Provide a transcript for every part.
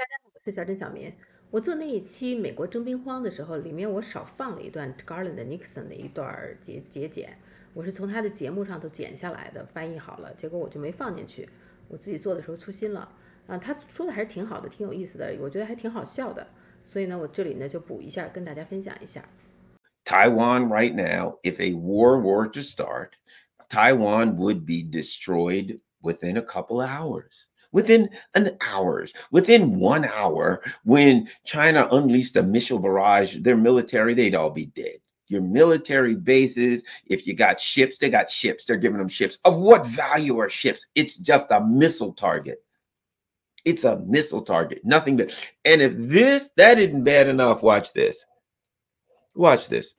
大家好，我是小镇小棉。我做那一期美国征兵荒的时候，里面我少放了一段 Garland Nixon 的一段节俭，我是从他的节目上头剪下来的，翻译好了，结果我就没放进去。我自己做的时候粗心了啊，他说的还是挺好的，挺有意思的，我觉得还挺好笑的。所以呢，我这里呢就补一下，跟大家分享一下。Taiwan right now, if a war were to start, Taiwan would be destroyed within a couple of hours. Within 1 hour, when China unleashed a missile barrage, their military, they'd all be dead. Your military bases, if you got ships, they got ships. They're giving them ships. Of what value are ships? It's just a missile target. It's a missile target. Nothing but. And if that isn't bad enough, watch this. Watch this.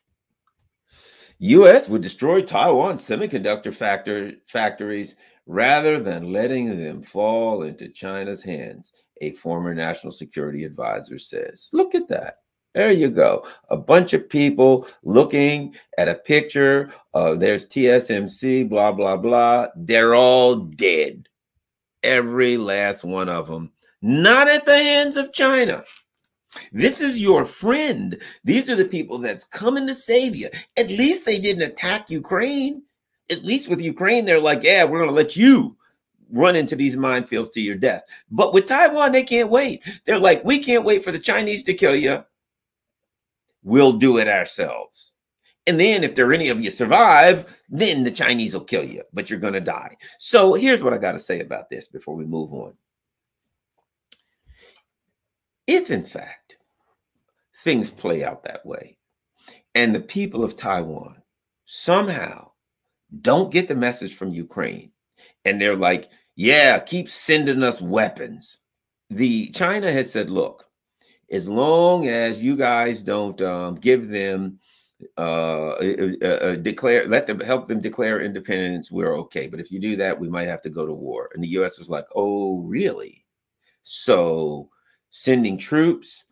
U.S. would destroy Taiwan semiconductor factories rather than letting them fall into China's hands, a former national security advisor says. Look at that. There you go. A bunch of people looking at a picture. There's TSMC, blah, blah, blah. They're all dead. Every last one of them. Not at the hands of China. This is your friend. These are the people that's coming to save you. At least they didn't attack Ukraine. At least with Ukraine, they're like, yeah, we're going to let you run into these minefields to your death. But with Taiwan, they can't wait. They're like, we can't wait for the Chinese to kill you. We'll do it ourselves. And then if there are any of you survive, then the Chinese will kill you, but you're going to die. So here's what I got to say about this before we move on. If, in fact, things play out that way, and the people of Taiwan somehow don't get the message from Ukraine, and they're like, yeah, keep sending us weapons. China has said, look, as long as you guys don't give them, help them declare independence, we're okay. But if you do that, we might have to go to war. And the U.S. was like, oh, really? So sending troops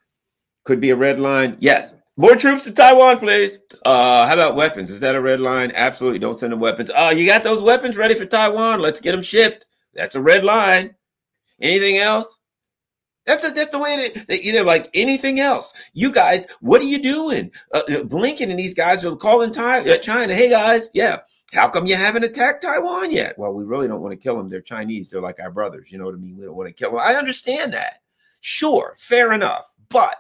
could be a red line. Yes. More troops to Taiwan, please. How about weapons? Is that a red line? Absolutely. Don't send them weapons. You got those weapons ready for Taiwan? Let's get them shipped. That's a red line. Anything else? That's the way they're like anything else. You guys, what are you doing? Blinken and these guys are calling China. Hey guys, yeah. How come you haven't attacked Taiwan yet? Well, we really don't want to kill them. They're Chinese. They're like our brothers. You know what I mean? We don't want to kill them. I understand that. Sure, fair enough. But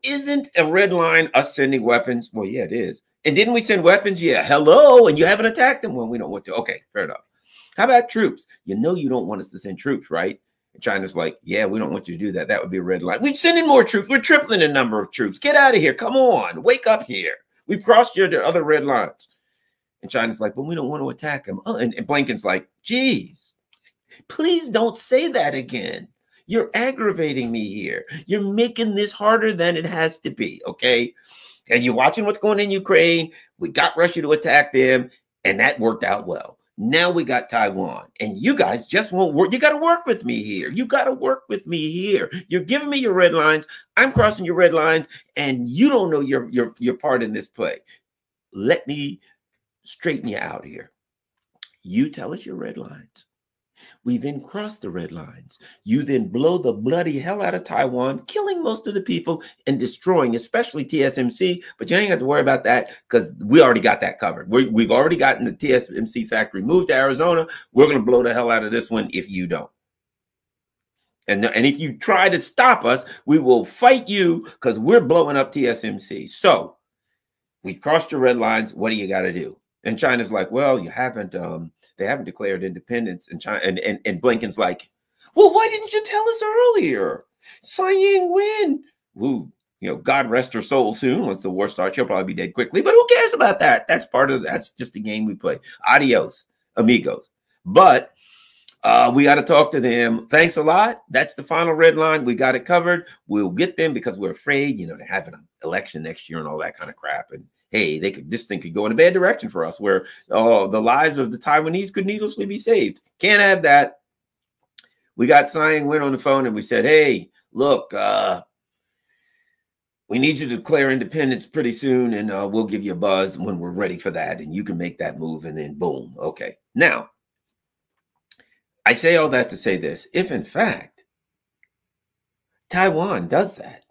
isn't a red line us sending weapons? Well, yeah, it is. And didn't we send weapons? Yeah, hello. And you haven't attacked them? Well, we don't want to. Okay, fair enough. How about troops? You know you don't want us to send troops, right? And China's like, yeah, we don't want you to do that. That would be a red line. We're sending more troops. We're tripling the number of troops. Get out of here. Come on. Wake up here. We've crossed your other red lines. And China's like, well, we don't want to attack them. Oh, and Blinken's like, geez, please don't say that again. You're aggravating me here. You're making this harder than it has to be, okay? And you're watching what's going on in Ukraine. We got Russia to attack them, and that worked out well. Now we got Taiwan, and you guys just won't work. You got to work with me here. You got to work with me here. You're giving me your red lines. I'm crossing your red lines, and you don't know your part in this play. Let me straighten you out here. You tell us your red lines. We then cross the red lines. You then blow the bloody hell out of Taiwan, killing most of the people and destroying, especially TSMC. But you ain't got to worry about that because we already got that covered. We've already gotten the TSMC factory moved to Arizona. We're going to blow the hell out of this one if you don't. And if you try to stop us, we will fight you because we're blowing up TSMC. So we've crossed your red lines. What do you got to do? And China's like, well, you haven't. They haven't declared independence. And China and Blinken's like, well, why didn't you tell us earlier? Tsai Ing-wen, who, God rest her soul soon. Once the war starts, she'll probably be dead quickly. But who cares about that? That's just the game we play. Adios, amigos. But we got to talk to them. Thanks a lot. That's the final red line. We got it covered. We'll get them because we're afraid, they're having an election next year and all that kind of crap. And hey, this thing could go in a bad direction for us where the lives of the Taiwanese could needlessly be saved. Can't have that. We got Tsai Ing-wen on the phone and we said, hey, look, we need you to declare independence pretty soon and we'll give you a buzz when we're ready for that. And you can make that move and then boom. Okay. Now, I say all that to say this. If in fact, Taiwan does that.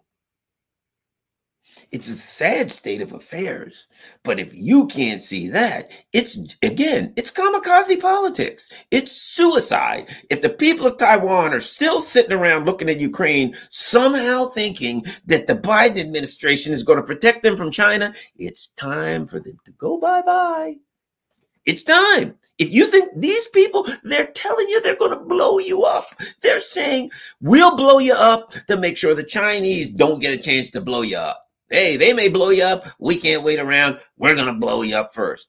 It's a sad state of affairs. But if you can't see that, it's kamikaze politics. It's suicide. If the people of Taiwan are still sitting around looking at Ukraine, somehow thinking that the Biden administration is going to protect them from China, it's time for them to go bye-bye. It's time. If you think these people, they're telling you they're going to blow you up. They're saying, we'll blow you up to make sure the Chinese don't get a chance to blow you up. Hey, they may blow you up. We can't wait around. We're going to blow you up first.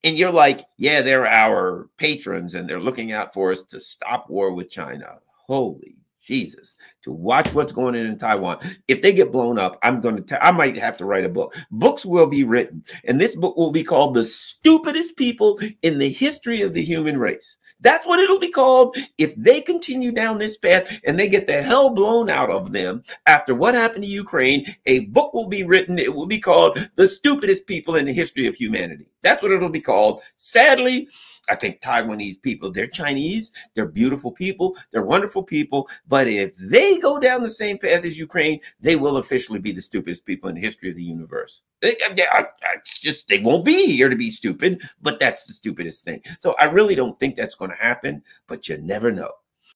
And you're like, yeah, they're our patrons and they're looking out for us to stop war with China. Holy Jesus, to watch what's going on in Taiwan. If they get blown up, I might have to write a book. Books will be written, and this book will be called The Stupidest People in the History of the Human Race. That's what it'll be called if they continue down this path and they get the hell blown out of them after what happened to Ukraine. A book will be written. It will be called The Stupidest People in the History of Humanity. That's what it'll be called. Sadly, I think Taiwanese people, they're Chinese, they're beautiful people, they're wonderful people. But if they go down the same path as Ukraine, they will officially be the stupidest people in the history of the universe. They won't be here to be stupid, but that's the stupidest thing. So I really don't think that's going to happen, but you never know.